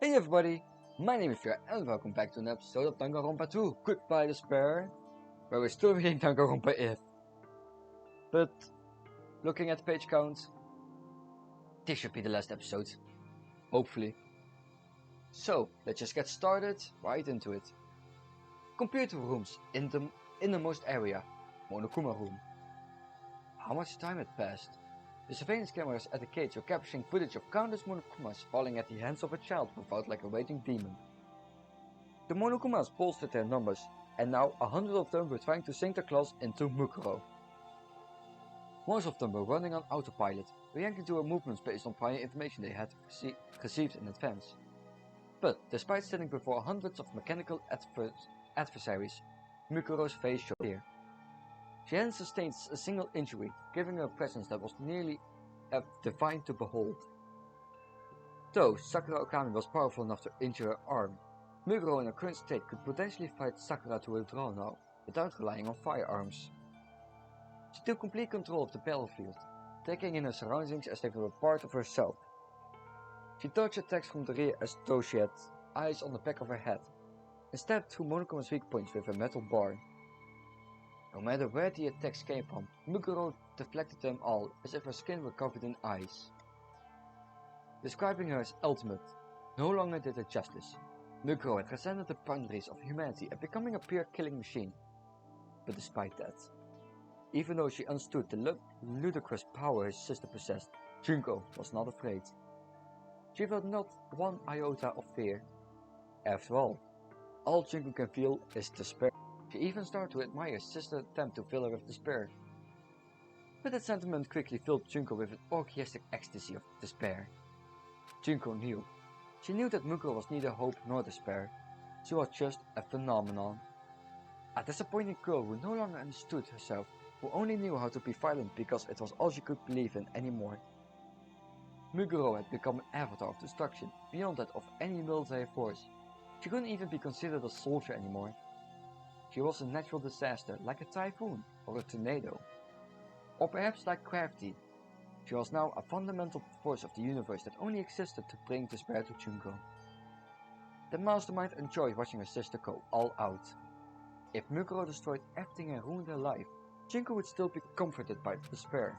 Hey everybody, my name is Vera and welcome back to an episode of Danganronpa 2, Goodbye Despair, where we're still reading Danganronpa If. But, looking at the page count, this should be the last episode, hopefully. So, let's just get started right into it. Computer rooms in the innermost area, Monokuma room. How much time had passed? The surveillance cameras at the cage were capturing footage of countless Monokumas falling at the hands of a child who felt like a raging demon. The Monokumas bolstered their numbers, and now 100 of them were trying to sink their claws into Mukuro. Most of them were running on autopilot, reacting to her movements based on prior information they had received in advance. But despite standing before hundreds of mechanical adversaries, Mukuro's face showed fear. She hadn't sustained a single injury, giving her a presence that was nearly divine to behold. Though Sakura Okami was powerful enough to injure her arm, Mukuro in her current state could potentially fight Sakura to a draw now, without relying on firearms. She took complete control of the battlefield, taking in her surroundings as they were part of herself. She dodged attacks from the rear as though she had eyes on the back of her head, and stabbed through Monokuma's weak points with a metal bar. No matter where the attacks came from, Mukuro deflected them all as if her skin were covered in ice. Describing her as ultimate no longer did her justice. Mukuro had transcended the boundaries of humanity and becoming a pure killing machine. But despite that, even though she understood the ludicrous power her sister possessed, Junko was not afraid. She felt not one iota of fear. After all Junko can feel is despair. She even started to admire her sister's attempt to fill her with despair. But that sentiment quickly filled Junko with an orgiastic ecstasy of despair. Junko knew. She knew that Mukuro was neither hope nor despair. She was just a phenomenon. A disappointed girl who no longer understood herself, who only knew how to be violent because it was all she could believe in anymore. Mukuro had become an avatar of destruction, beyond that of any military force. She couldn't even be considered a soldier anymore. She was a natural disaster, like a typhoon or a tornado. Or perhaps like gravity. She was now a fundamental force of the universe that only existed to bring despair to Junko. The mastermind enjoyed watching her sister go all out. If Mukuro destroyed everything and ruined her life, Junko would still be comforted by despair.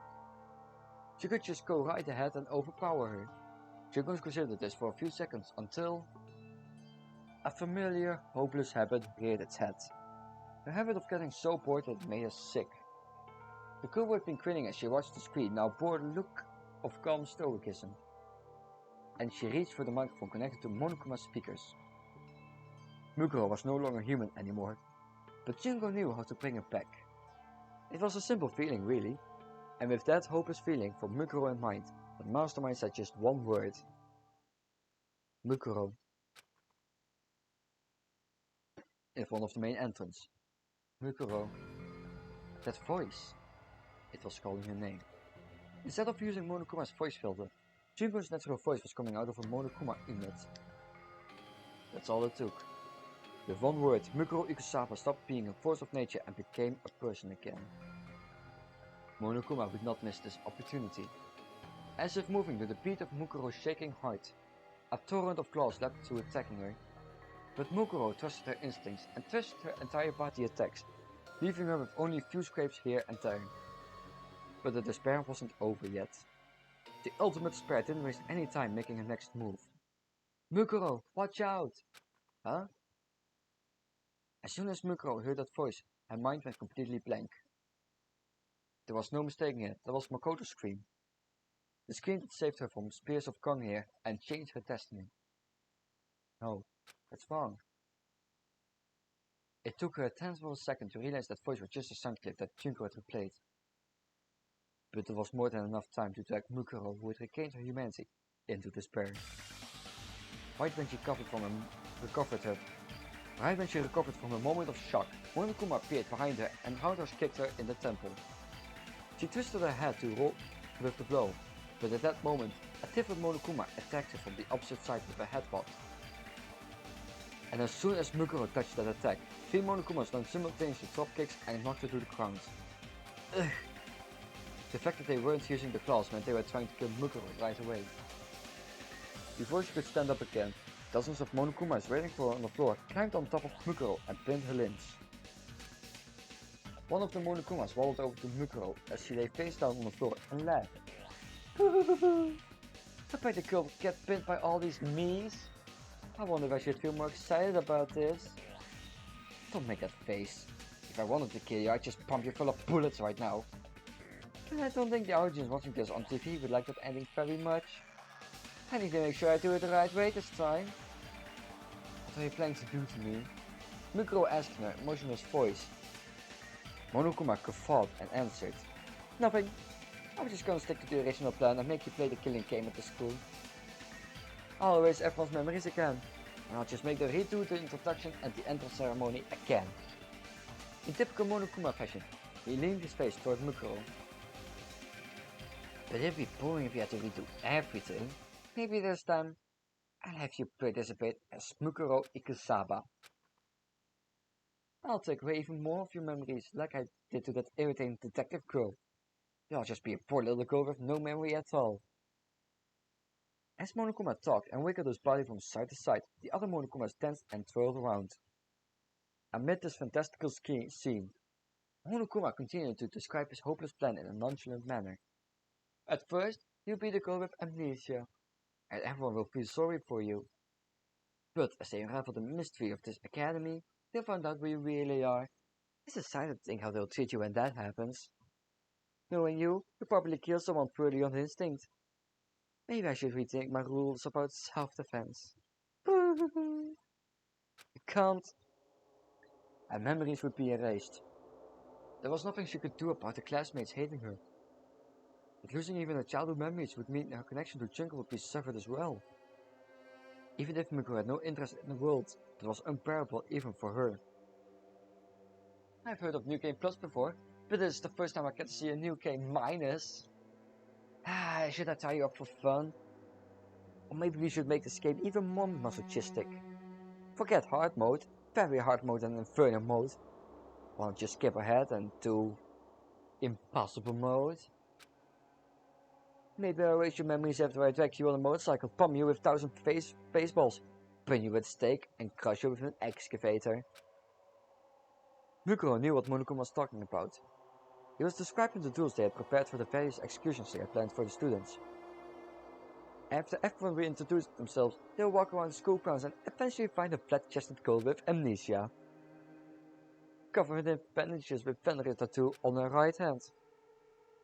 She could just go right ahead and overpower her. Junko considered this for a few seconds until a familiar, hopeless habit reared its head. The habit of getting so bored that it made her sick. The girl who had been grinning as she watched the screen now bore a look of calm stoicism, and she reached for the microphone connected to Monokuma's speakers. Mukuro was no longer human anymore, but Junko knew how to bring her back. It was a simple feeling really, and with that hopeless feeling for Mukuro in mind, the mastermind said just one word. Mukuro. In front of the main entrance. Mukuro. That voice. It was calling her name. Instead of using Monokuma's voice filter, Junko's natural voice was coming out of a Monokuma inlet. That's all it took. With one word, Mukuro Ikusaba stopped being a force of nature and became a person again. Monokuma would not miss this opportunity. As if moving to the beat of Mukuro's shaking heart, a torrent of claws leapt to attacking her. But Mukuro trusted her instincts and twisted her entire body attacks, leaving her with only a few scrapes here and there. But the despair wasn't over yet. The ultimate despair didn't waste any time making her next move. Mukuro, watch out! Huh? As soon as Mukuro heard that voice, her mind went completely blank. There was no mistaking it, that was Makoto's scream. The scream that saved her from spears of Kong here and changed her destiny. No, that's wrong. It took her a tenth of a second to realize that voice was just a sound clip that Junko had replayed. But there was more than enough time to drag Mukuro, who had regained her humanity, into despair. Right when she recovered from a moment of shock, Monokuma appeared behind her and roundhouse kicked her in the temple. She twisted her head to roll with the blow, but at that moment, a different Monokuma attacked her from the opposite side with a headbutt. And as soon as Mukuro touched that attack, 3 Monokumas done simultaneously drop kicks and knocked her to the ground. Ugh. The fact that they weren't using the claws meant they were trying to kill Mukuro right away. Before she could stand up again, Dozens of Monokumas waiting for her on the floor climbed on top of Mukuro and pinned her limbs. One of the Monokumas waddled over to Mukuro as she lay face down on the floor and laughed. I bet the girl would get pinned by all these me's. I wonder if I should feel more excited about this. Don't make that face. If I wanted to kill you, I'd just pump you full of bullets right now. But I don't think the audience watching this on TV would like that ending very much. I need to make sure I do it the right way this time. What are you planning to do to me? Mukuro asked in her emotionless voice. Monokuma guffawed and answered. Nothing. I'm just gonna stick to the original plan and make you play the killing game at the school. I'll erase everyone's memories again. And I'll just make them redo the introduction and the entrance ceremony again. In typical Monokuma fashion, he leaned his face toward Mukuro. But it'd be boring if you had to redo everything. Maybe this time, I'll have you participate as Mukuro Ikusaba. I'll take away even more of your memories like I did to that irritating detective girl. You'll just be a poor little girl with no memory at all. As Monokuma talked and wiggled his body from side to side, the other Monokumas danced and twirled around. Amid this fantastical scene, Monokuma continued to describe his hopeless plan in a nonchalant manner. At first, you'll be the girl with amnesia, and everyone will feel sorry for you. But as they unravel the mystery of this academy, they'll find out who you really are. It's a silent thing how they'll treat you when that happens. Knowing you probably kill someone purely on instinct. Maybe I should rethink my rules about self-defense. You can't. And memories would be erased. There was nothing she could do about the classmates hating her. But losing even her childhood memories would mean her connection to Jungle would be severed as well. Even if Mukuro had no interest in the world, it was unbearable even for her. I've heard of New Game Plus before, but this is the first time I get to see a New Game Minus. Should I tie you up for fun? Or maybe we should make this game even more masochistic. Forget hard mode, very hard mode and inferno mode. Why don't you skip ahead and do impossible mode? Maybe I'll erase your memories after I drag you on a motorcycle, pump you with 1,000 baseballs, pin you with a stake, and crush you with an excavator. Mukuro knew what Monokuma was talking about. He was describing the duels they had prepared for the various executions they had planned for the students. After everyone reintroduced themselves, they'll walk around the school grounds and eventually find a flat-chested girl with amnesia, covered in bandages with Fenrir tattoo on her right hand.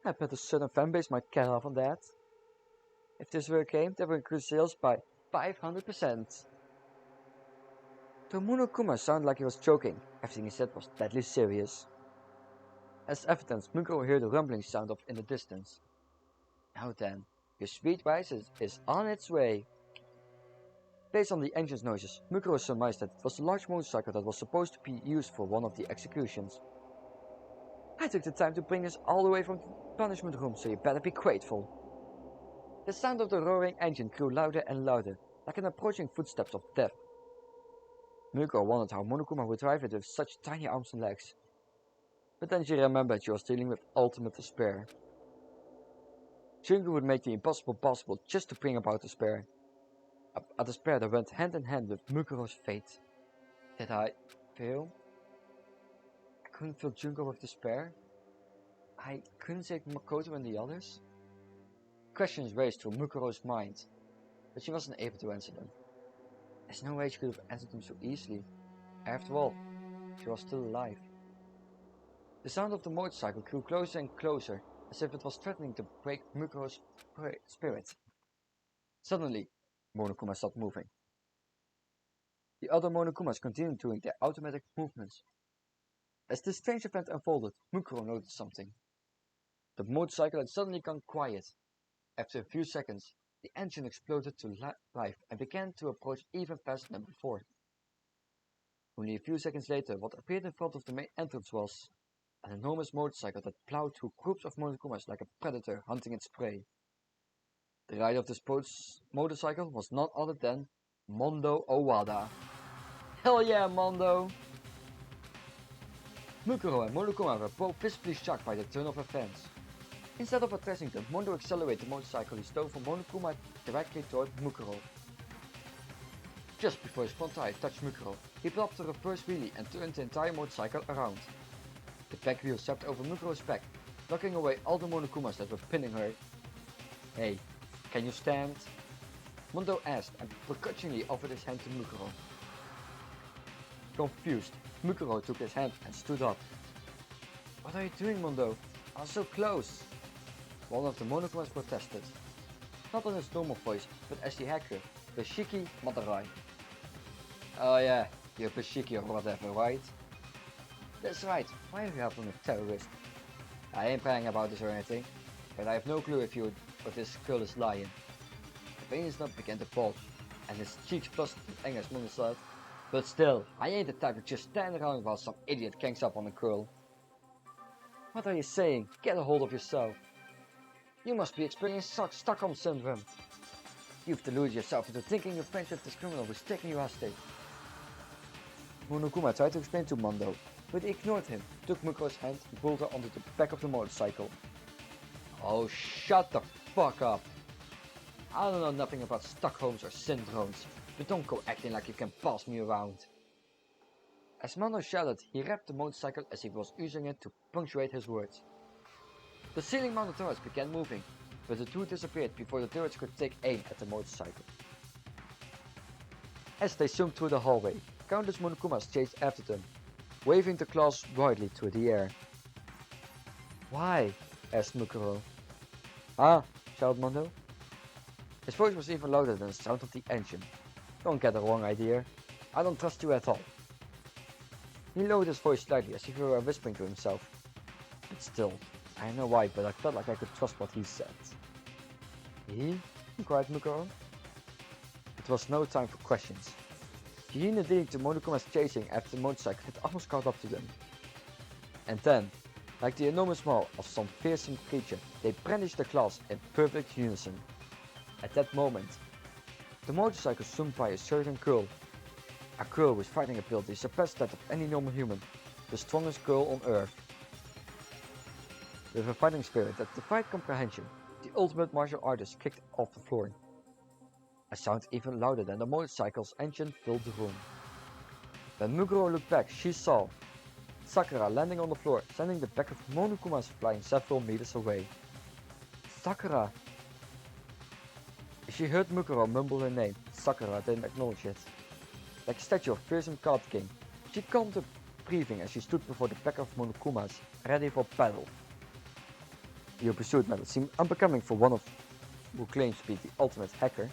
I bet the Southern fanbase might get off on that. If this were a game, they would increase sales by 500%. Though Monokuma sounded like he was joking, everything he said was deadly serious. As evidence, Mukuro heard the rumbling sound in the distance. Now then, your sweet rice is on its way. Based on the engine's noises, Mukuro surmised that it was the large motorcycle that was supposed to be used for one of the executions. I took the time to bring us all the way from the punishment room, so you better be grateful. The sound of the roaring engine grew louder and louder, like an approaching footsteps of death. Mukuro wondered how Monokuma would drive it with such tiny arms and legs. But then she remembered she was dealing with ultimate despair. Junko would make the impossible possible just to bring about despair. A despair that went hand in hand with Mukuro's fate. Did I fail? I couldn't fill Junko with despair? I couldn't save Makoto and the others? Questions raced through Mukuro's mind, but she wasn't able to answer them. There's no way she could have answered them so easily. After all, she was still alive. The sound of the motorcycle grew closer and closer, as if it was threatening to break Mukuro's spirit. Suddenly, Monokuma stopped moving. The other Monokumas continued doing their automatic movements. As this strange event unfolded, Mukuro noticed something. The motorcycle had suddenly gone quiet. After a few seconds, the engine exploded to life and began to approach even faster than before. Only a few seconds later, what appeared in front of the main entrance was an enormous motorcycle that plowed through groups of Monokumas like a predator hunting its prey. The rider of this motorcycle was none other than Mondo Owada. Hell yeah, Mondo! Mukuro and Monokuma were both visibly shocked by the turn of events. Instead of addressing them, Mondo accelerated the motorcycle he stole from Monokuma directly toward Mukuro. Just before his front tire touched Mukuro, he blocked the reverse wheelie and turned the entire motorcycle around. The back wheel swept over Mukuro's back, knocking away all the Monokumas that were pinning her. Hey, can you stand? Mondo asked and begrudgingly offered his hand to Mukuro. Confused, Mukuro took his hand and stood up. What are you doing, Mondo? I was so close! One of the Monokumas protested. Not in his normal voice, but as the hacker, Bashiki Madarai. Oh yeah, you're Bashiki or whatever, right? That's right, why are you helping a terrorist? I ain't praying about this or anything, but I have no clue if you or this girl is lying. The pain is not began to bulge, and his cheeks flushed with anger as Mondo said, but still, I ain't the type to just stand around while some idiot gangs up on a girl. What are you saying? Get a hold of yourself. You must be experiencing Stockholm Syndrome. You've deluded yourself into thinking your friendship with this criminal was taking you hostage. Monokuma tried to explain to Mondo, but he ignored him, took Mukuro's hand and pulled her onto the back of the motorcycle. Oh, shut the fuck up. I don't know nothing about Stockholms or syndromes, but don't go acting like you can boss me around. As Mondo shouted, he wrapped the motorcycle as if he was using it to punctuate his words. The ceiling mounted turrets began moving, but the two disappeared before the turrets could take aim at the motorcycle. As they zoomed through the hallway, countless Monokumas chased after them, waving their claws wildly through the air. Why? Asked Mukuro. Ah, shouted Mondo. His voice was even louder than the sound of the engine. Don't get the wrong idea. I don't trust you at all. He lowered his voice slightly as if he were whispering to himself. But still, I don't know why, but I felt like I could trust what he said. He? Cried Mukuro. It was no time for questions. The hyena leading the Monokumas chasing after the motorcycle had almost caught up to them. And then, like the enormous maw of some fearsome creature, they brandished their claws in perfect unison. At that moment, the motorcycle zoomed by a certain girl. A girl with fighting ability surpassed that of any normal human, the strongest girl on Earth. With a fighting spirit that defied comprehension, the ultimate martial artist kicked off the floor. A sound even louder than the motorcycle's engine filled the room. When Mukuro looked back, she saw Sakura landing on the floor, sending the back of Monokumas flying several meters away. Sakura! She heard Mukuro mumble her name. Sakura didn't acknowledge it. Like a statue of fearsome God King, she calmed her breathing as she stood before the pack of Monokumas, ready for battle. Your pursuit method seemed unbecoming for one of who claims to be the ultimate hacker.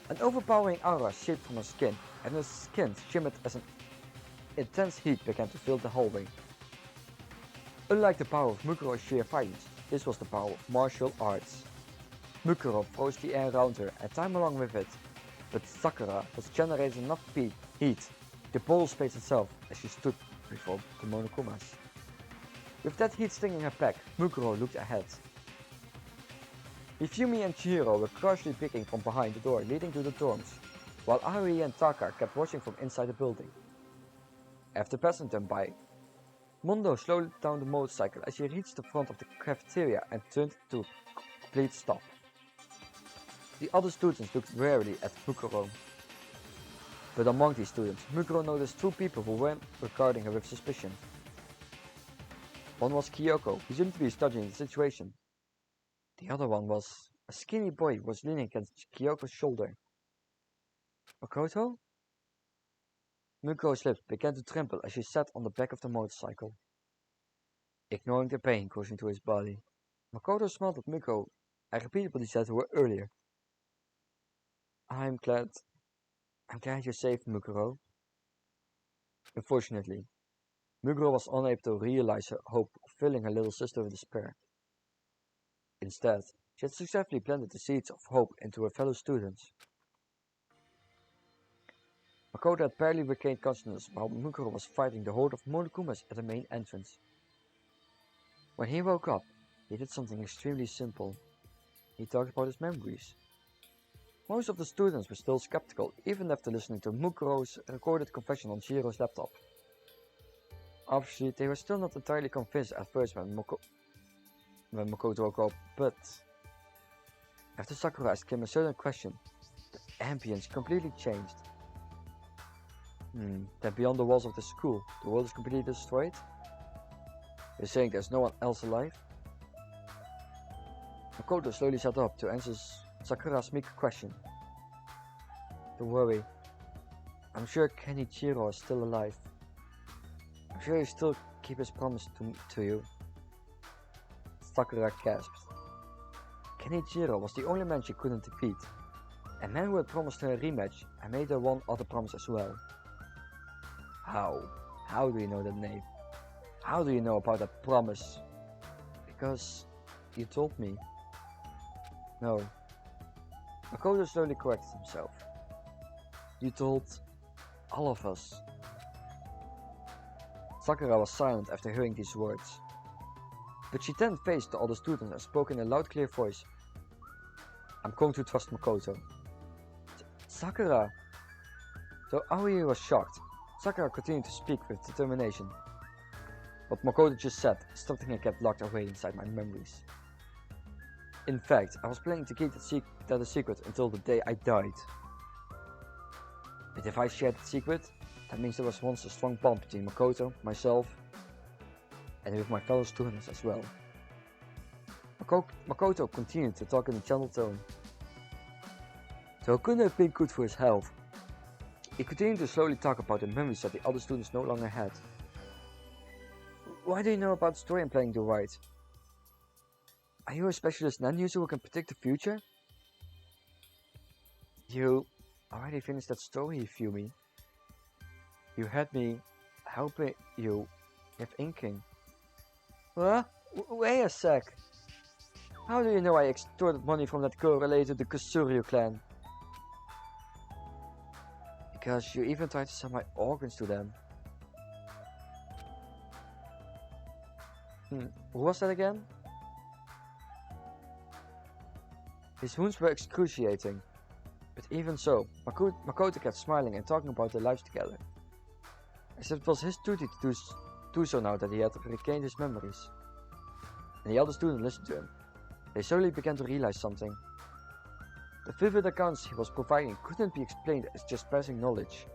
An overpowering aura shaped from her skin, and her skin shimmered as an intense heat began to fill the hallway. Unlike the power of Mukuro's sheer violence, this was the power of martial arts. Mukuro froze the air around her and time along with it, but Sakura was generating enough heat to boil space itself as she stood before the Monokumas. With that heat stinging her back, Mukuro looked ahead. Hifumi and Chihiro were crouchly peeking from behind the door leading to the dorms, while Aoi and Taka kept watching from inside the building. After passing them by, Mondo slowed down the motorcycle as he reached the front of the cafeteria and turned to a complete stop. The other students looked warily at Mukuro. But among these students, Mukuro noticed two people who were regarding her with suspicion. One was Kyoko, who seemed to be studying the situation. The other one was a skinny boy who was leaning against Kyoko's shoulder. Makoto? Mukuro's lips began to tremble as she sat on the back of the motorcycle. Ignoring the pain coursing through his body, Makoto smiled at Mukuro and repeated what he said to her earlier. I'm glad you're safe, Mukuro. Unfortunately, Mukuro was unable to realize her hope of filling her little sister with despair. Instead, she had successfully planted the seeds of hope into her fellow students. Makoto had barely regained consciousness while Mukuro was fighting the horde of Monokumas at the main entrance. When he woke up, he did something extremely simple. He talked about his memories. Most of the students were still skeptical, even after listening to Mukuro's recorded confession on Shiro's laptop. Obviously, they were still not entirely convinced at first when Makoto woke up, but after Sakura asked him a certain question, ambience completely changed. Then beyond the walls of the school, the world is completely destroyed? You're saying there's no one else alive? Makoto slowly sat up to answer Sakura's meek question. Don't worry. I'm sure Kenichiro is still alive. I'm sure he'll still keep his promise to you. Sakura gasped. Kenichiro was the only man she couldn't defeat. A man who had promised her a rematch and made her one other promise as well. How? How do you know that name? How do you know about that promise? Because you told me. No. Makoto slowly corrected himself. You told all of us. Sakura was silent after hearing these words. But she then faced the other students and spoke in a loud, clear voice. I'm going to trust Makoto. Sakura! Though Aoi was shocked, Sakura continued to speak with determination. What Makoto just said is something I kept locked away inside my memories. In fact, I was planning to keep that a secret until the day I died. But if I shared that secret, that means there was once a strong bond between Makoto, myself, and with my fellow students as well. Makoto continued to talk in a gentle tone. So it couldn't have been good for his health. He continued to slowly talk about the memories that the other students no longer had. Why do you know about the story I'm planning to write? Are you a specialist non-user who can predict the future? You already finished that story, Fumi. You had me helping you with inking. What? Wait a sec. How do you know I extorted money from that girl related to the Kusuryu clan? Because you even tried to sell my organs to them. Who was that again? His wounds were excruciating. But even so, Makoto kept smiling and talking about their lives together. As if it was his duty to do so now that he had regained his memories. And the other students listened to him. They slowly began to realize something. The vivid accounts he was providing couldn't be explained as just passing knowledge.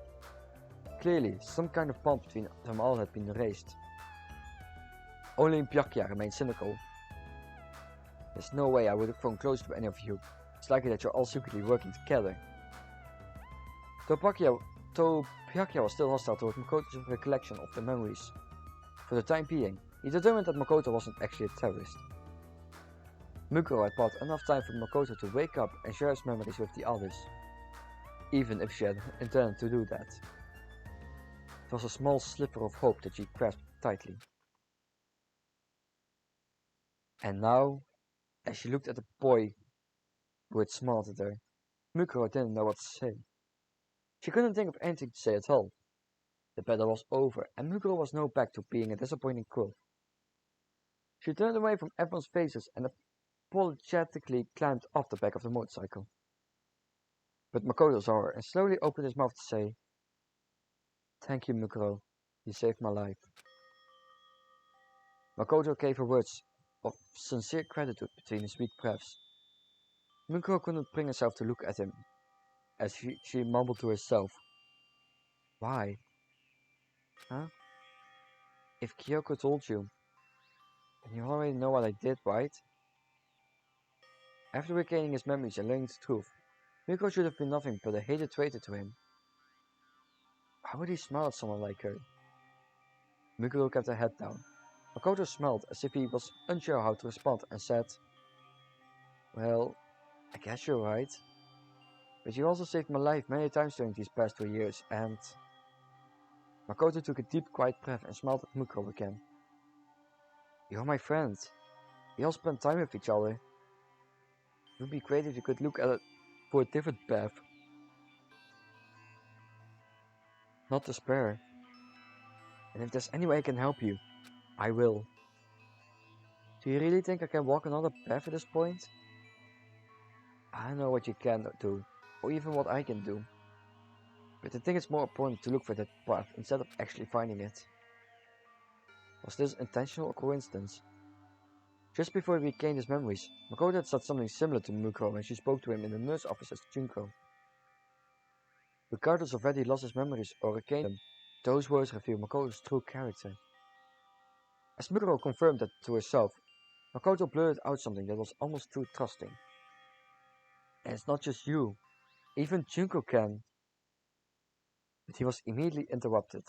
Clearly, some kind of bond between them all had been erased. Only Byakuya remained cynical. There's no way I would have grown close to any of you. It's likely that you're all secretly working together. Though Byakuya was still hostile toward Makoto's recollection of the memories. For the time being, he determined that Makoto wasn't actually a terrorist. Mukuro had bought enough time for Makoto to wake up and share his memories with the others, even if she had intended to do that. It was a small sliver of hope that she grasped tightly. And now, as she looked at the boy who had smiled at her, Mukuro didn't know what to say. She couldn't think of anything to say at all. The battle was over, and Mukuro was now back to being a disappointing girl. She turned away from everyone's faces and apologetically climbed off the back of the motorcycle. But Makoto saw her and slowly opened his mouth to say, Thank you, Mukuro. You saved my life. Makoto gave her words of sincere gratitude between his weak breaths. Mukuro couldn't bring herself to look at him, as she mumbled to herself. Why? Huh? If Kyoko told you, then you already know what I did, right? After regaining his memories and learning the truth, Mukuro should have been nothing but a hated traitor to him. How would he smile at someone like her? Mukuro kept her head down. Makoto smiled as if he was unsure how to respond and said, Well, I guess you're right. But you also saved my life many times during these past 2 years and... Makoto took a deep, quiet breath and smiled at Mukuro again. You're my friend. We all spent time with each other. It would be great if you could look at it for a different path. Not despair. And if there's any way I can help you, I will. Do you really think I can walk another path at this point? I don't know what you can do, or even what I can do. But I think it's more important to look for that path instead of actually finding it. Was this intentional or coincidence? Just before he regained his memories, Makoto had said something similar to Mukuro when she spoke to him in the nurse office at Junko. Regardless of whether he lost his memories or regained them, those words reveal Makoto's true character. As Mukuro confirmed that to herself, Makoto blurted out something that was almost too trusting. And it's not just you, even Junko can. But he was immediately interrupted.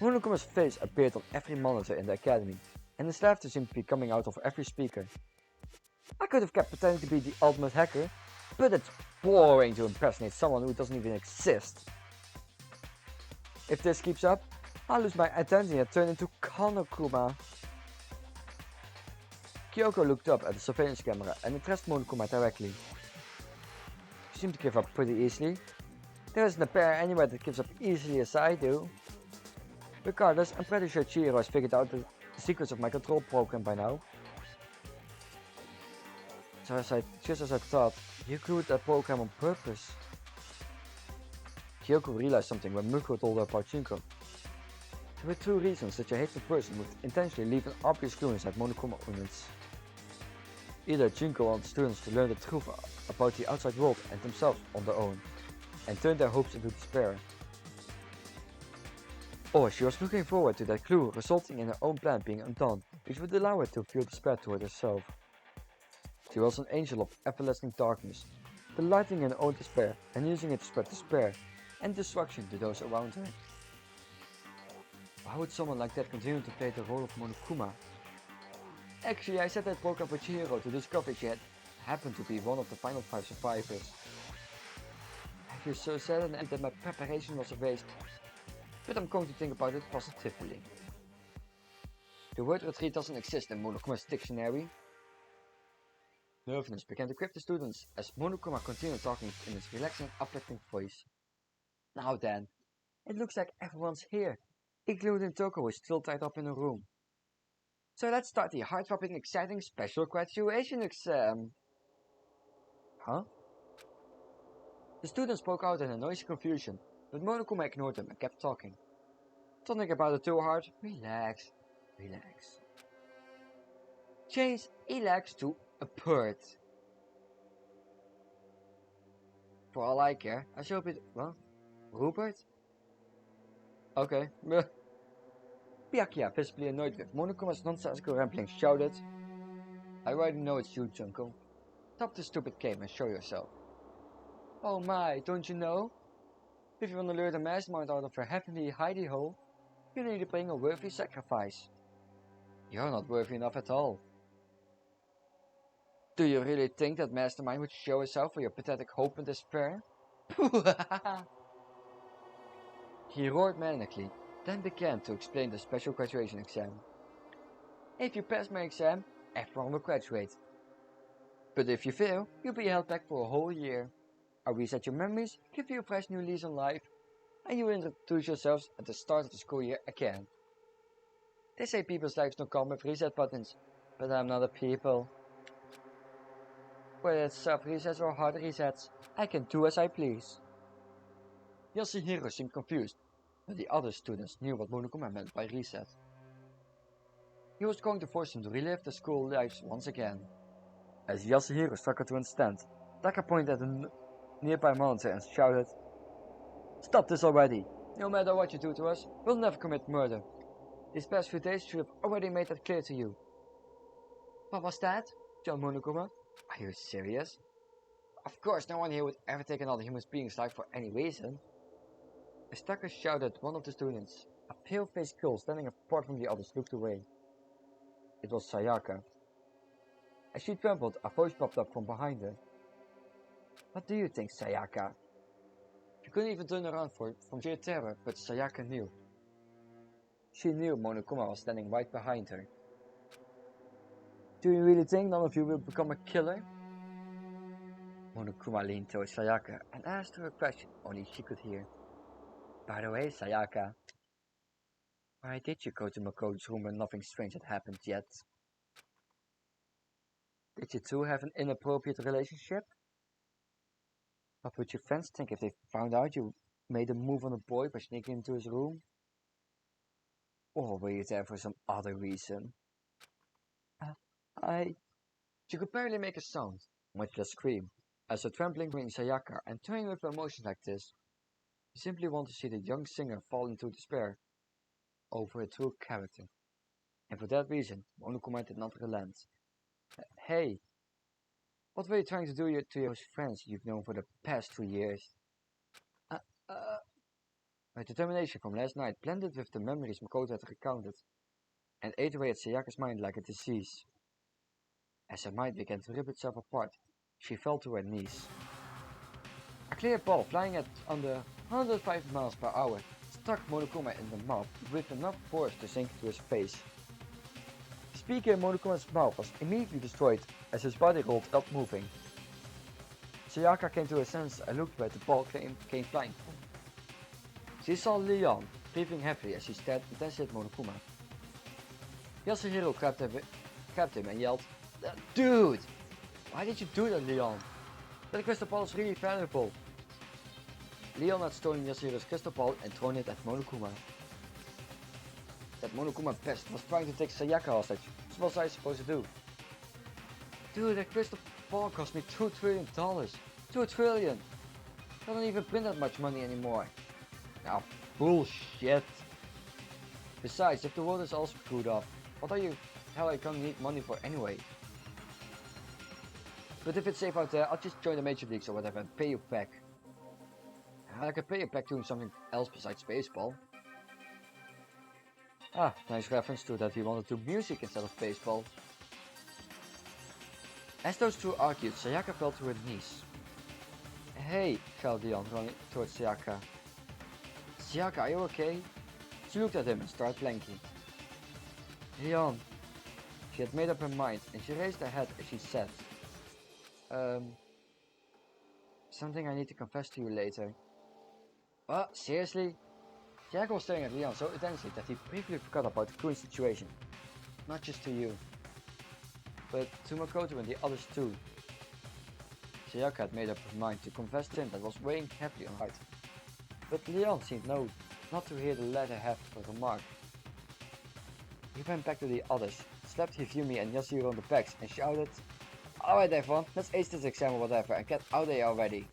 Monokuma's face appeared on every monitor in the academy, and his laughter seemed to be coming out of every speaker. I could have kept pretending to be the ultimate hacker, but it's boring to impersonate someone who doesn't even exist. If this keeps up, I'll lose my identity and turn into Kanokuma. Kyoko looked up at the surveillance camera and addressed Monokuma directly. You seem to give up pretty easily. There isn't a pair anywhere that gives up easily as I do. Regardless, I'm pretty sure Chihiro has figured out the secrets of my control program by now. Just as I thought, you grew that program on purpose. Kyoko realized something when Mukuro told her about Junko. There were two reasons that your hateful person would intentionally leave an obvious clue inside Monokuma units. Either Junko wanted students to learn the truth about the outside world and themselves on their own, and turn their hopes into despair. Or she was looking forward to that clue resulting in her own plan being undone, which would allow her to feel despair toward herself. She was an angel of everlasting darkness, delighting in her own despair and using it to spread despair and destruction to those around her. Why would someone like that continue to play the role of Monokuma? Actually, I set that program for Chihiro to discover she had happened to be one of the final 5 survivors. I feel so sad and that my preparation was a waste, but I'm going to think about it positively. The word retreat doesn't exist in Monokuma's dictionary. Nervousness began to grip the students as Monokuma continued talking in his relaxing, uplifting voice. Now then, it looks like everyone's here, including Toko, who is still tied up in a room. So let's start the heart-throbbing, exciting special graduation exam. Huh? The students spoke out in a noisy confusion, but Monokuma ignored them and kept talking. Don't think about it too hard. Relax. Relax. Change Elax to a bird. For all I care, I shall be... What? Rupert? Okay. Byakuya, visibly annoyed with Monokuma's nonsensical ramblings, shouted, I already know it's you, Junko. Stop this stupid game and show yourself. Oh my, don't you know? If you want to lure the mastermind out of her heavenly hidey hole, you need to bring a worthy sacrifice. You're not worthy enough at all. Do you really think that mastermind would show herself for your pathetic hope and despair? He roared manically, then began to explain the special graduation exam. If you pass my exam, everyone will graduate. But if you fail, you'll be held back for a whole year. I'll reset your memories, give you a fresh new lease on life, and you will introduce yourselves at the start of the school year again. They say people's lives don't come with reset buttons, but I'm not a people. Whether it's soft resets or hard resets, I can do as I please. Yasuhiro seemed confused, but the other students knew what Monokuma meant by reset. He was going to force them to relive their school lives once again. As Yasuhiro struggled to understand, Taka pointed at a nearby monitor and shouted, Stop this already! No matter what you do to us, we'll never commit murder. These past few days should have already made that clear to you. What was that? John Monokuma? Are you serious? Of course, no one here would ever take another human being's life for any reason. As Taka shouted at one of the students, a pale-faced girl standing apart from the others looked away. It was Sayaka. As she trembled, a voice popped up from behind her. What do you think, Sayaka? She couldn't even turn around from sheer terror, but Sayaka knew. She knew Monokuma was standing right behind her. Do you really think none of you will become a killer? Monokuma leaned towards Sayaka and asked her a question only she could hear. By the way, Sayaka, why did you go to Makoto's room when nothing strange had happened yet? Did you two have an inappropriate relationship? What would your friends think if they found out you made a move on a boy by sneaking into his room? Or were you there for some other reason? She could barely make a sound. much less scream. As a trampling between Sayaka and toying with emotions like this, you simply want to see the young singer fall into despair over a true character. And for that reason, Monokuma did not relent. Hey, what were you trying to do to your friends you've known for the past 2 years? Uh, uh, my determination from last night blended with the memories Makoto had recounted, and ate away at Sayaka's mind like a disease. As her mind began to rip itself apart, she fell to her knees. A clear ball flying at under 105 miles per hour struck Monokuma in the mouth with enough force to sink into his face. The speaker in Monokuma's mouth was immediately destroyed as his body rolled up moving. Sayaka came to her senses and looked where the ball came flying from. She saw Leon breathing heavily as she stared intensely at Monokuma. Yasuhiro grabbed him and yelled, "Dude! Why did you do that, Leon? That crystal ball is really valuable." Leon had stolen Yasuhiro's crystal ball and thrown it at Monokuma. That Monokuma pest was trying to take Sayaka hostage. So what was I supposed to do? Dude, that crystal ball cost me $2 trillion. $2 trillion! I don't even print that much money anymore. Now, bullshit. Besides, if the world is all screwed up, what are you hell are you gonna need money for anyway? But if it's safe out there, I'll just join the major leagues or whatever and pay you back. I can pay you back doing something else besides baseball. Ah, nice reference to that he wanted to do music instead of baseball. As those two argued, Sayaka fell to her knees. Hey, shouted Leon, running towards Sayaka. Sayaka, are you okay? She looked at him and started blanking. Leon. She had made up her mind and she raised her head as she said, something I need to confess to you later. What? Seriously? Sayaka was staring at Leon so intensely that he briefly forgot about the current situation. Not just to you, but to Makoto and the others too. Sayaka had made up her mind to confess to him that was weighing heavily on her heart. But Leon seemed not to hear the latter half of the remark. He went back to the others, slapped Hifumi and Yasuhiro on the backs and shouted, "Alright everyone, let's ace this exam or whatever and get out of here already.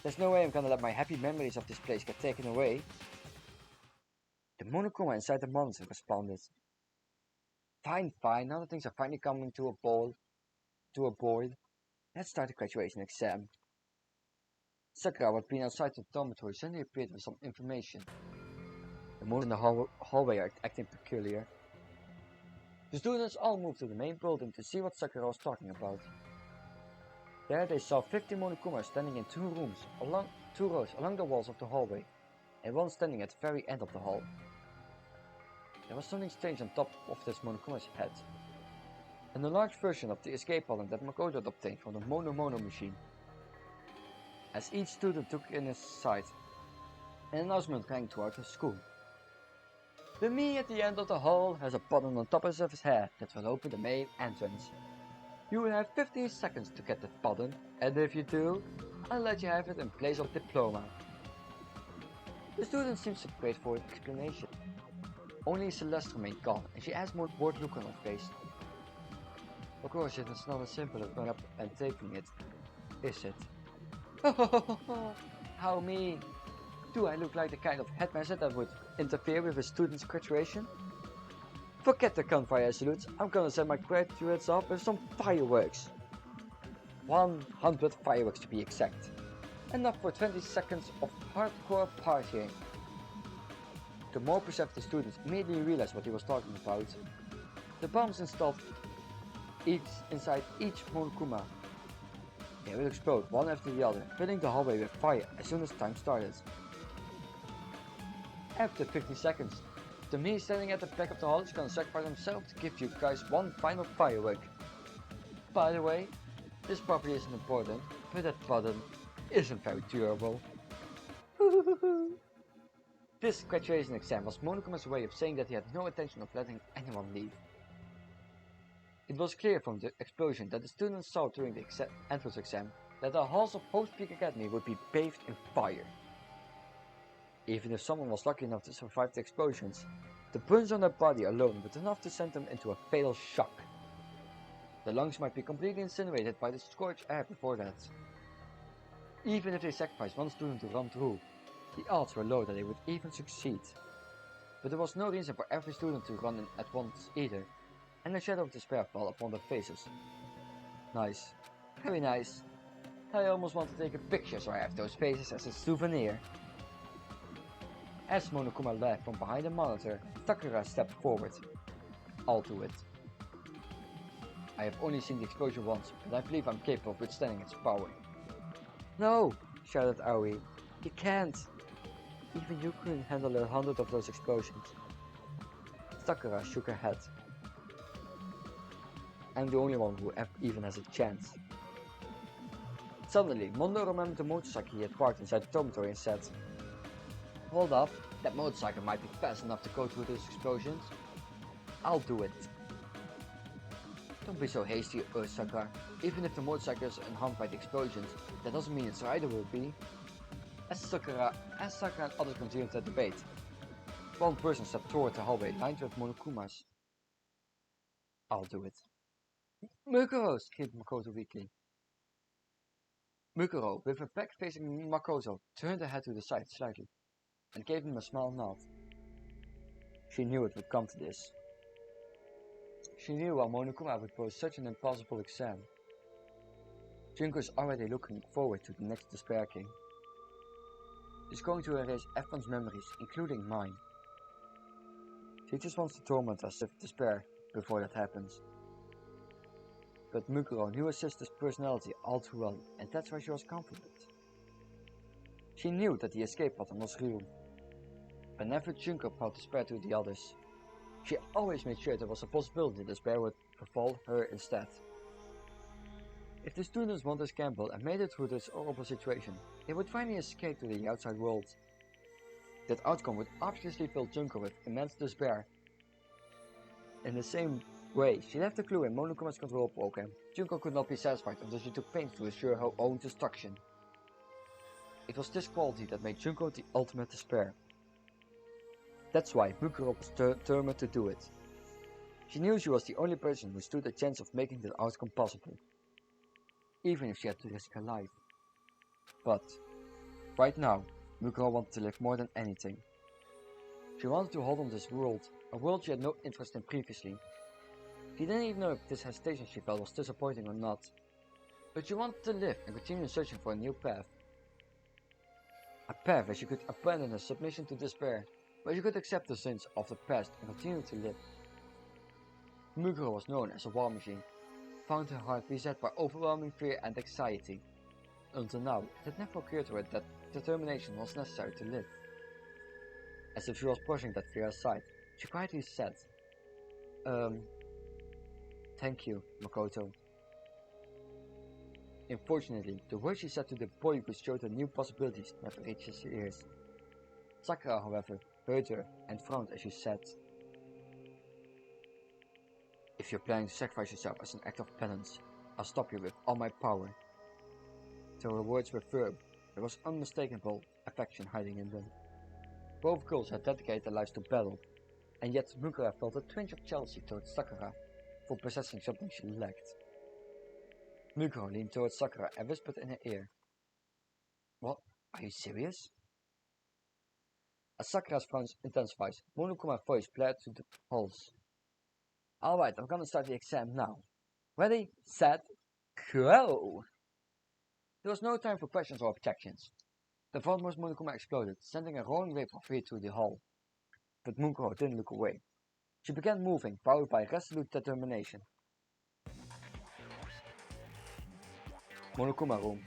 There's no way I'm gonna let my happy memories of this place get taken away." The Monokuma inside the monster responded, Fine, now that things are finally coming to a boil, let's start the graduation exam." Sakura, who had been outside the dormitory, suddenly appeared with some information. The monsters in the hallway are acting peculiar. The students all moved to the main building to see what Sakura was talking about. There they saw 50 Monokuma standing in two rows along the walls of the hallway, and one standing at the very end of the hall. There was something strange on top of this Monokuma's head, and a large version of the escape button that Makoto had obtained from the Mono machine. As each student took in his sight, an announcement rang throughout the school. The me at the end of the hall has a button on top of his head that will open the main entrance. You will have 15 seconds to get that button, and if you do, I'll let you have it in place of diploma. The student seemed to wait for an explanation. Only Celeste remained calm, and she asked more bored look on her face. Of course, it's not as simple as going up and taking it, is it? How mean! Do I look like the kind of headmaster that would interfere with a student's graduation? Forget the gunfire salutes, I'm gonna send my graduates off with some fireworks. 100 fireworks to be exact. Enough for 20 seconds of hardcore partying. The more perceptive students immediately realized what he was talking about. The bombs installed inside each Monokuma. They will explode one after the other, filling the hallway with fire as soon as time started. After 50 seconds, the me standing at the back of the hall is gonna sacrifice himself to give you guys one final firework. By the way, this probably isn't important, but that button isn't very durable. This graduation exam was Monokuma's way of saying that he had no intention of letting anyone leave. It was clear from the explosion that the students saw during the entrance exam that the halls of Hope Peak Academy would be bathed in fire. Even if someone was lucky enough to survive the explosions, the burns on their body alone were enough to send them into a fatal shock. the lungs might be completely incinerated by the scorched air before that. Even if they sacrificed one student to run through, the odds were low that they would even succeed. But there was no reason for every student to run in at once either, and a shadow of despair fell upon their faces. Nice. Very nice. I almost want to take a picture so I have those faces as a souvenir. As Monokuma left from behind the monitor, Sakura stepped forward. I'll do it. I have only seen the explosion once, but I believe I'm capable of withstanding its power. No! Shouted Aoi. You can't! Even you couldn't handle 100 of those explosions. Sakura shook her head. I'm the only one who even has a chance. Suddenly, Mondo remembered the motorcycle he had parked inside the dormitory and said, Hold up, that motorcycle might be fast enough to go through those explosions. I'll do it. Don't be so hasty, Sakura. Even if the motorcycle is unharmed by the explosions, that doesn't mean its rider will be. As Sakura and others continued the debate, one person stepped toward the hallway lined with Monokumas. I'll do it. Mukuro! Screamed Makoto weakly. Mukuro, with her back facing Makoto, turned her head to the side slightly, and gave him a small nod. She knew it would come to this. She knew why Monokuma would pose such an impossible exam. Junko's already looking forward to the next Despair King. She's going to erase everyone's memories, including mine. She just wants to torment us with despair before that happens. But Mukuro knew her sister's personality all too well, and that's why she was confident. She knew that the escape button was real. Whenever Junko brought despair to the others, she always made sure there was a possibility despair would befall her instead. If the students won this gamble and made it through this horrible situation, they would finally escape to the outside world. That outcome would obviously fill Junko with immense despair. In the same way, she left a clue in Monokuma's control program. Junko could not be satisfied until she took pains to assure her own destruction. It was this quality that made Junko the ultimate despair. That's why Mukuro was determined to do it. She knew she was the only person who stood a chance of making the outcome possible, even if she had to risk her life. But, right now, Mukuro wanted to live more than anything. She wanted to hold on this world, a world she had no interest in previously. She didn't even know if this hesitation she felt was disappointing or not, but she wanted to live and continue searching for a new path. A path where she could abandon her submission to despair, where she could accept the sins of the past and continue to live. Mukuro was known as a war machine, found her heart beset by overwhelming fear and anxiety. Until now, it had never occurred to her that determination was necessary to live. As if she was pushing that fear aside, she quietly said, Thank you, Makoto. Unfortunately, the words she said to the boy who showed her new possibilities never reached his ears. Sakura, however, heard her and frowned as she said, If you're planning to sacrifice yourself as an act of penance, I'll stop you with all my power. Though her words were firm, there was unmistakable affection hiding in them. Both girls had dedicated their lives to battle, and yet Mukuro felt a twinge of jealousy towards Sakura for possessing something she lacked. Mukuro leaned towards Sakura and whispered in her ear, What? Are you serious? As Sakura's frown intensified, Monokuma's voice blared through the halls. Alright, I'm gonna start the exam now. Ready, set, go! There was no time for questions or objections. The foremost Monokuma exploded, sending a roaring wave of heat through the hall. But Mukuro didn't look away. She began moving, powered by resolute determination. Monokuma room.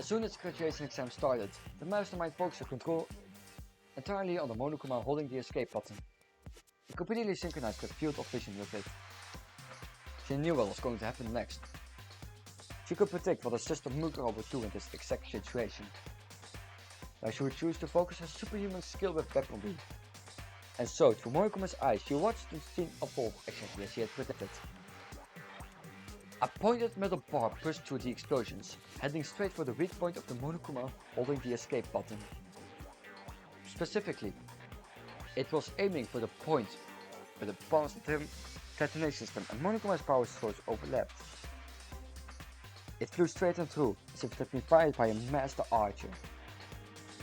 As soon as the graduation exam started, the mastermind focused her control entirely on the Monokuma holding the escape button. It completely synchronized her field of vision with it. She knew what was going to happen next. She could predict what her sister Mukuro would do in this exact situation. Where she would choose to focus her superhuman skill with weaponry. And so, through Monokuma's eyes, she watched the scene unfold exactly as she had predicted. A pointed metal bar pushed through the explosions, heading straight for the weak point of the Monokuma holding the escape button. Specifically, it was aiming for the point where the bar's detonation system and Monokuma's power source overlapped. It flew straight and through, as if it had been fired by a master archer.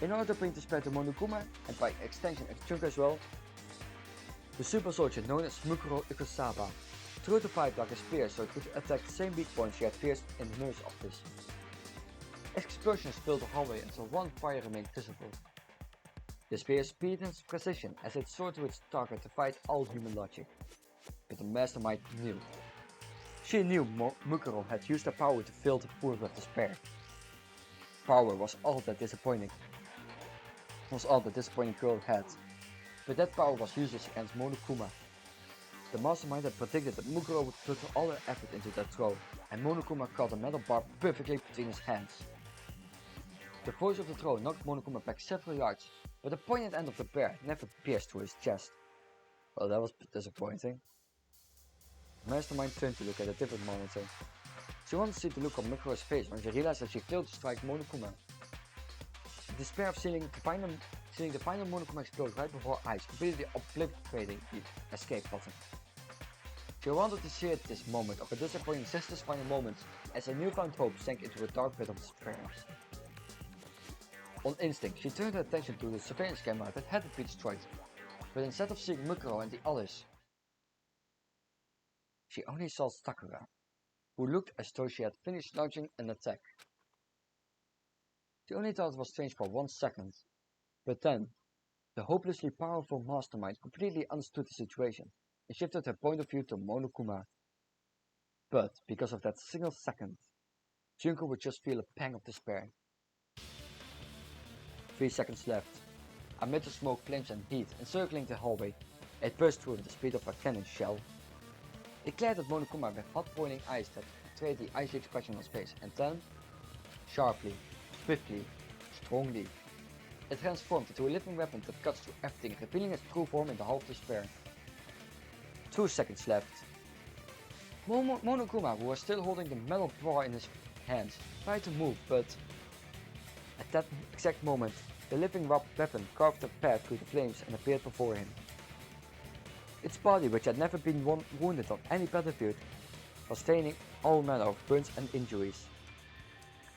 In order to bring the spear to Monokuma, and by extension at Junko as well, the super soldier known as Mukuro Ikusaba threw the pipe like a spear so it could attack the same weak point she had pierced in the nurse's office. Explosions filled the hallway until one fire remained visible. The spear's speed and precision as it soared to its target defied all human logic. But the mastermind knew. She knew Mukuro had used her power to fill the pool with despair. Power was all that disappointing girl had, but that power was useless against Monokuma. The mastermind had predicted that Mukuro would put all her effort into that throw, and Monokuma caught the metal bar perfectly between his hands. The force of the throw knocked Monokuma back several yards, but the pointed end of the spear never pierced through his chest. Well, that was disappointing. Mastermind turned to look at a different monitor. She wanted to see the look on Mukuro's face when she realized that she failed to strike Monokuma. In despair of seeing the final Monokuma explode right before her eyes, completely obliterating the escape button. She wanted to see at this moment of a disappointing sister's final moments as a newfound hope sank into a dark pit of despair. On instinct, she turned her attention to the surveillance camera that had to be destroyed, but instead of seeing Mukuro and the others, she only saw Sakura, who looked as though she had finished launching an attack. She only thought it was strange for 1 second, but then, the hopelessly powerful mastermind completely understood the situation and shifted her point of view to Monokuma. But because of that single second, Junko would just feel a pang of despair. 3 seconds left. Amid the smoke, flames and heat encircling the hallway, it burst through with the speed of a cannon shell. It glared at Monokuma with hot boiling eyes that betrayed the icy expression on his face, and then, sharply, swiftly, strongly, it transformed into a living weapon that cuts through everything, revealing its true form in the Hall of Despair. 2 seconds left. Monokuma, who was still holding the metal bar in his hands, tried to move, but at that exact moment, the living weapon carved a path through the flames and appeared before him. Its body, which had never been wounded on any battlefield, was staining all manner of burns and injuries.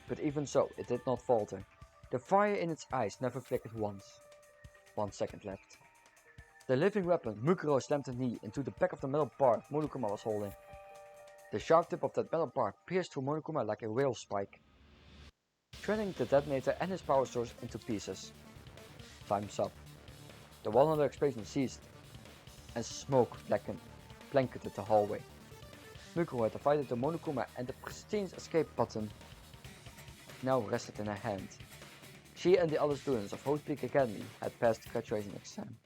But even so, it did not falter. The fire in its eyes never flickered once. 1 second left. The living weapon, Mukuro, slammed a knee into the back of the metal bar Monokuma was holding. The sharp tip of that metal bar pierced through Monokuma like a whale spike, shredding the detonator and his power source into pieces. Time's up. The 100 explosion ceased, and smoke blanketed the hallway. Mukuro had divided the Monokuma, and the pristine escape button now rested in her hand. She and the other students of Host Peak Academy had passed the graduation exam.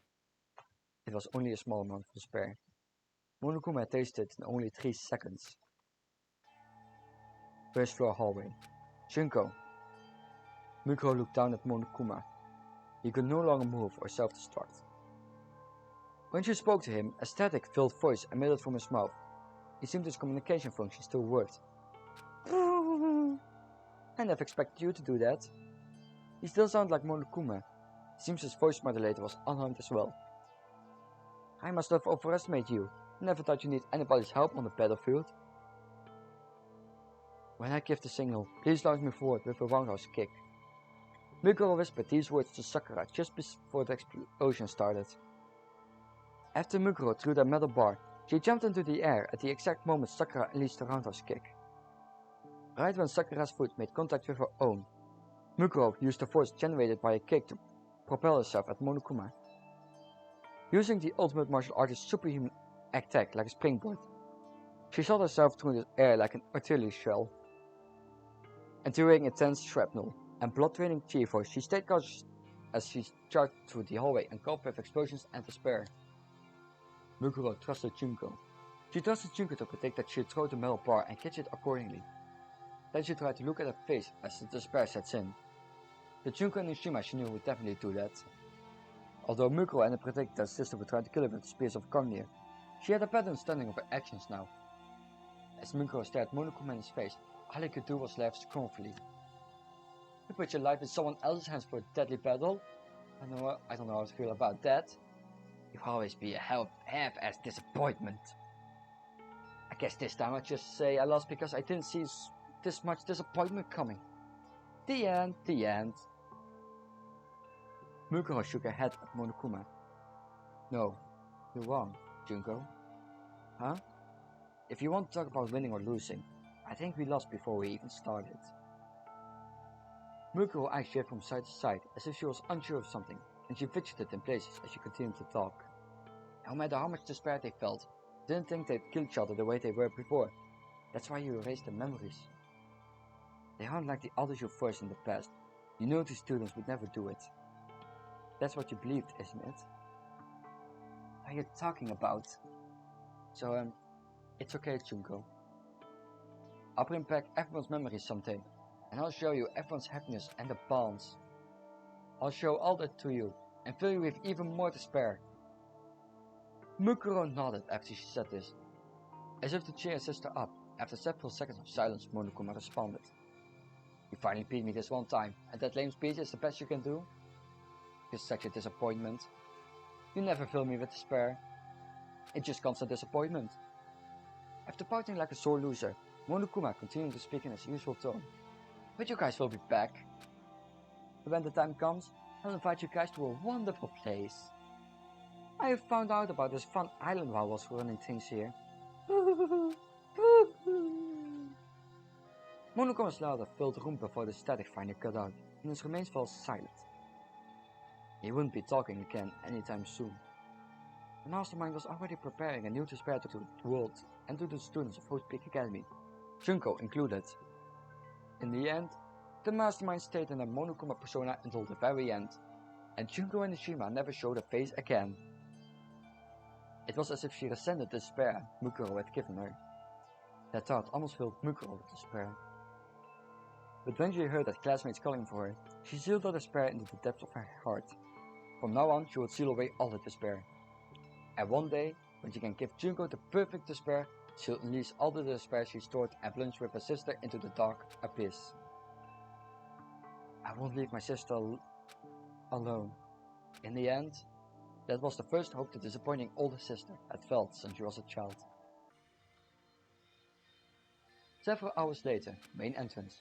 It was only a small amount of despair. Monokuma had tasted it in only 3 seconds. First floor hallway. Junko. Mukuro looked down at Monokuma. He could no longer move or self-destruct. When she spoke to him, a static-filled voice emitted from his mouth. It seemed his communication function still worked. I never expected you to do that. He still sounded like Monokuma. It seems his voice modulator was unharmed as well. I must have overestimated you. Never thought you need anybody's help on the battlefield. When I give the signal, please launch me forward with a roundhouse kick. Mukuro whispered these words to Sakura just before the explosion started. After Mukuro threw that metal bar, she jumped into the air at the exact moment Sakura unleashed a roundhouse kick. Right when Sakura's foot made contact with her own, Mukuro used the force generated by a kick to propel herself at Monokuma. Using the ultimate martial artist's superhuman attack like a springboard, she shot herself through the air like an artillery shell. Enduring intense shrapnel and blood-draining cheer voice, she stayed cautious as she charged through the hallway and gulped with explosions and despair. Mukuro trusted Junko. She trusted Junko to predict that she'd throw the metal bar and catch it accordingly. Then she tried to look at her face as the despair sets in. The Junko and Nishima she knew would definitely do that. Although Mukuro had predicted that her sister would try to kill her with the spears of Gongnir, she had a better understanding of her actions now. As Mukuro stared Monokuma in his face, all he could do was laugh scornfully. You put your life in someone else's hands for a deadly battle? I don't know how to feel about that. You'll always be a half-ass disappointment. guess this time I'll just say I lost because I didn't see this much disappointment coming. The end, the end. Mukuro shook her head at Monokuma. No, you're wrong, Junko. Huh? If you want to talk about winning or losing, I think we lost before we even started. Mukuro's eyes shifted from side to side as if she was unsure of something, and she fidgeted in places as she continued to talk. No matter how much despair they felt, they didn't think they'd kill each other the way they were before. That's why you erased their memories. They aren't like the others you forced in the past. You know these students would never do it. That's what you believed, isn't it? What are you talking about? So, it's okay, Junko. I'll bring back everyone's memories someday, and I'll show you everyone's happiness and the bonds. I'll show all that to you, and fill you with even more despair. Mukuro nodded after she said this. As if to cheer her sister up, after several seconds of silence, Monokuma responded. You finally beat me this one time, and that lame speech is the best you can do? You're such a disappointment. You never fill me with despair. It's just constant disappointment. After pouting like a sore loser, Monokuma continued to speak in his usual tone. But you guys will be back. When the time comes, I'll invite you guys to a wonderful place. I have found out about this fun island while I was running things here. Monokuma's laughter filled the room before the static finally cut out, and his remains fell silent. He wouldn't be talking again anytime soon. The mastermind was already preparing a new despair to the world and to the students of Host Peak Academy, Junko included. In the end, the mastermind stayed in their Monokuma persona until the very end, and Junko and Nishima never showed a face again. It was as if she resented the despair Mukuro had given her. That thought almost filled Mukuro with despair. But when she heard that classmates calling for her, she sealed her despair into the depths of her heart. From now on, she would seal away all the despair. And one day, when she can give Junko the perfect despair, she'll unleash all the despair she stored and plunge with her sister into the dark abyss. I won't leave my sister alone. In the end, that was the first hope the disappointing older sister had felt since she was a child. Several hours later, main entrance.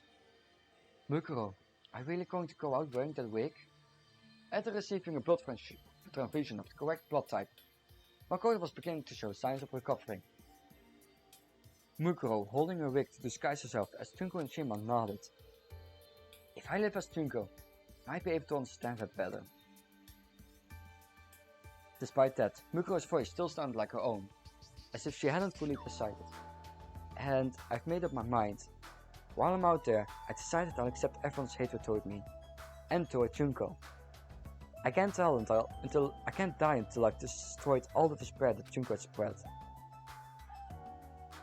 Mukuro, are you really going to go out wearing that wig? After receiving a blood transfusion of the correct blood type, Makoto was beginning to show signs of recovering. Mukuro, holding her wig to disguise herself as Junko and Shima, nodded. If I live as Junko, I might be able to understand that better. Despite that, Mukuro's voice still sounded like her own, as if she hadn't fully decided. And I've made up my mind. While I'm out there, I decided I'll accept everyone's hatred toward me, and toward Junko. I can't die until I've destroyed all the despair that Junko had spread.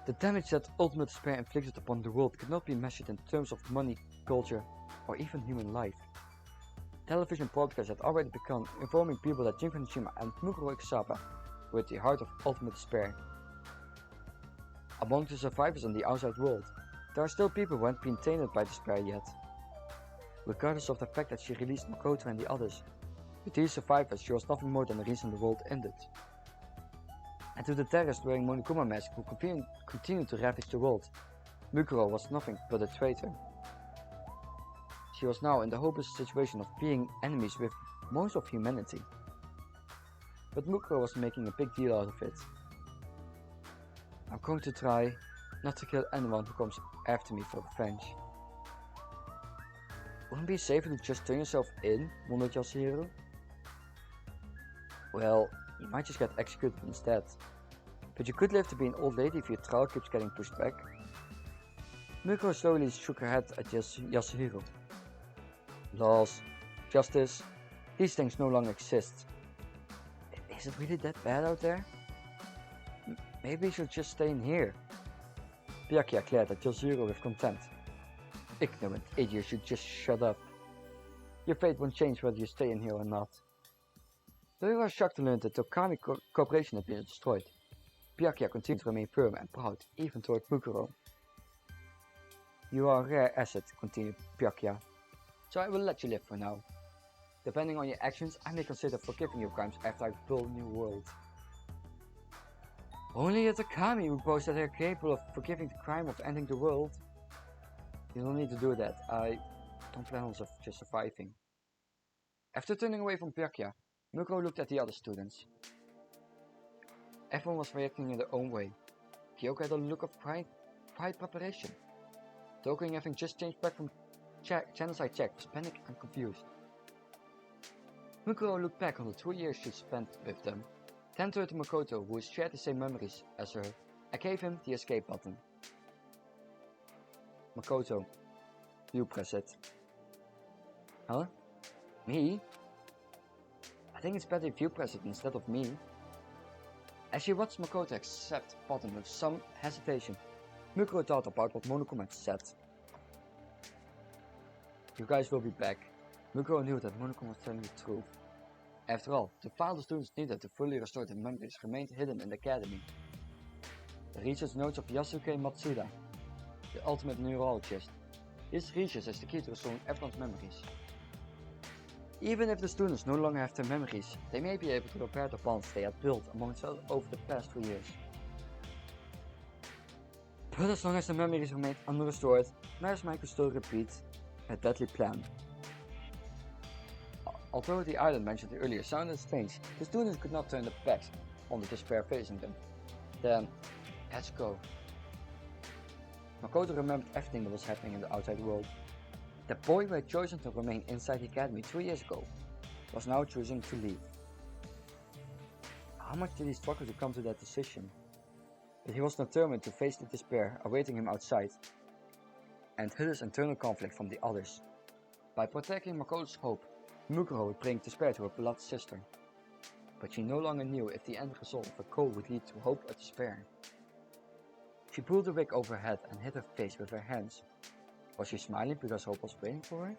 The damage that ultimate despair inflicted upon the world cannot be measured in terms of money, culture, or even human life. Television broadcasts had already begun informing people that Junko Nishima and Mukuro Ikasaba were at the heart of ultimate despair. Among the survivors in the outside world, there are still people who haven't been tainted by despair yet. Regardless of the fact that she released Makoto and the others, with these survivors she was nothing more than the reason the world ended. And to the terrorists wearing Monokuma masks who continued to ravage the world, Mukuro was nothing but a traitor. She was now in the hopeless situation of being enemies with most of humanity. But Mukuro was making a big deal out of it. I'm going to try not to kill anyone who comes after me for revenge. Wouldn't it be safer to just turn yourself in, wondered Yasuhiro? Well, you might just get executed instead. But you could live to be an old lady if your trial keeps getting pushed back. Mukuro slowly shook her head at Yasuhiro. Laws, justice, these things no longer exist. Is it really that bad out there? Maybe you should just stay in here. Byakuya glared at Yasuhiro with contempt. Ignorant idiot, should just shut up. Your fate won't change whether you stay in here or not. Though he was shocked to learn that the Okami Corporation had been destroyed, Byakuya continued to remain firm and proud, even toward Mukuro. You are a rare asset, continued Byakuya, so I will let you live for now. Depending on your actions, I may consider forgiving your crimes after I build a new world. Only a Takami who boasts that they are capable of forgiving the crime of ending the world. You don't need to do that. I don't plan on just surviving. After turning away from Byakuya, Mukuro looked at the other students. Everyone was reacting in their own way. Kyoko had a look of quiet preparation. Token, having just changed back from genocide check, was panicked and confused. Mukuro looked back on the 2 years she spent with them, then turned to Makoto, who shared the same memories as her, and gave him the escape button. Makoto, you press it. Huh? Me? I think it's better if you press it instead of me. As she watched Makoto accept the button with some hesitation, Mukuro thought about what Monokuma had said. You guys will be back. Mukuro knew that Monokuma was telling the truth. After all, the file the students needed to fully restore their memories remained hidden in the academy. The research notes of Yasuke Matsuda, the ultimate neurologist. His research is the key to restoring everyone's memories. Even if the students no longer have their memories, they may be able to repair the bonds they had built among themselves over the past 2 years. But as long as the memories remain unrestored, Mike could still repeat a deadly plan. Although the island mentioned earlier sounded strange, the students could not turn their backs on the despair facing them. Then, let's go. Makoto remembered everything that was happening in the outside world. The boy who had chosen to remain inside the academy 3 years ago was now choosing to leave. How much did he struggle to come to that decision? But he was determined to face the despair awaiting him outside and hid his internal conflict from the others. By protecting Makoto's hope, Mukuro would bring despair to her beloved sister. But she no longer knew if the end result of her goal would lead to hope or despair. She pulled the wig over her head and hid her face with her hands. Was she smiling because hope was waiting for her?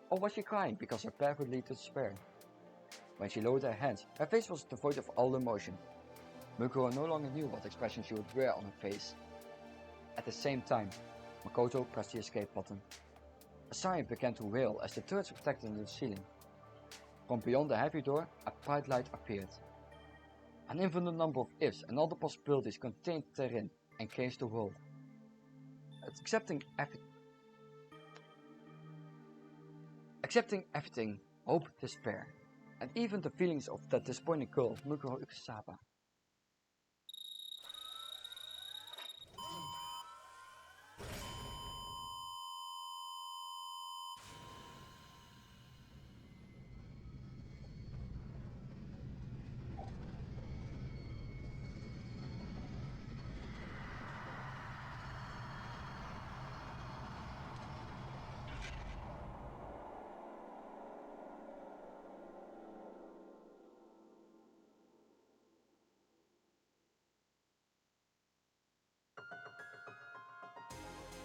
Or was she crying because her path would lead to despair? When she lowered her hands, her face was devoid of all emotion. Mukuro no longer knew what expression she would wear on her face. At the same time, Makoto pressed the escape button. A siren began to wail as the turrets reflected in the ceiling. From beyond the heavy door, a bright light appeared. An infinite number of ifs and all the possibilities contained therein encased the world. Accepting everything, hope, despair, and even the feelings of that disappointing girl, Mukuro Ukusaba.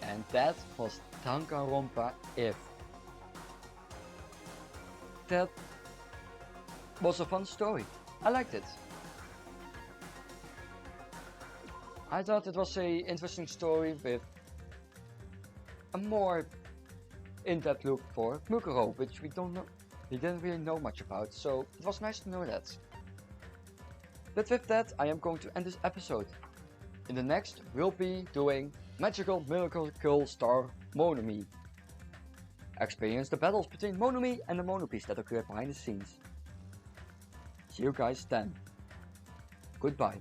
And that was Danganronpa If. That was a fun story. I liked it. I thought it was an interesting story with a more in-depth look for Mukuro, which we didn't really know much about, so it was nice to know that. But with that, I am going to end this episode. In the next, we'll be doing Magical Miracle Girl Star Monomi. Experience the battles between Monomi and the Monopiece that occurred behind the scenes. See you guys then. Goodbye.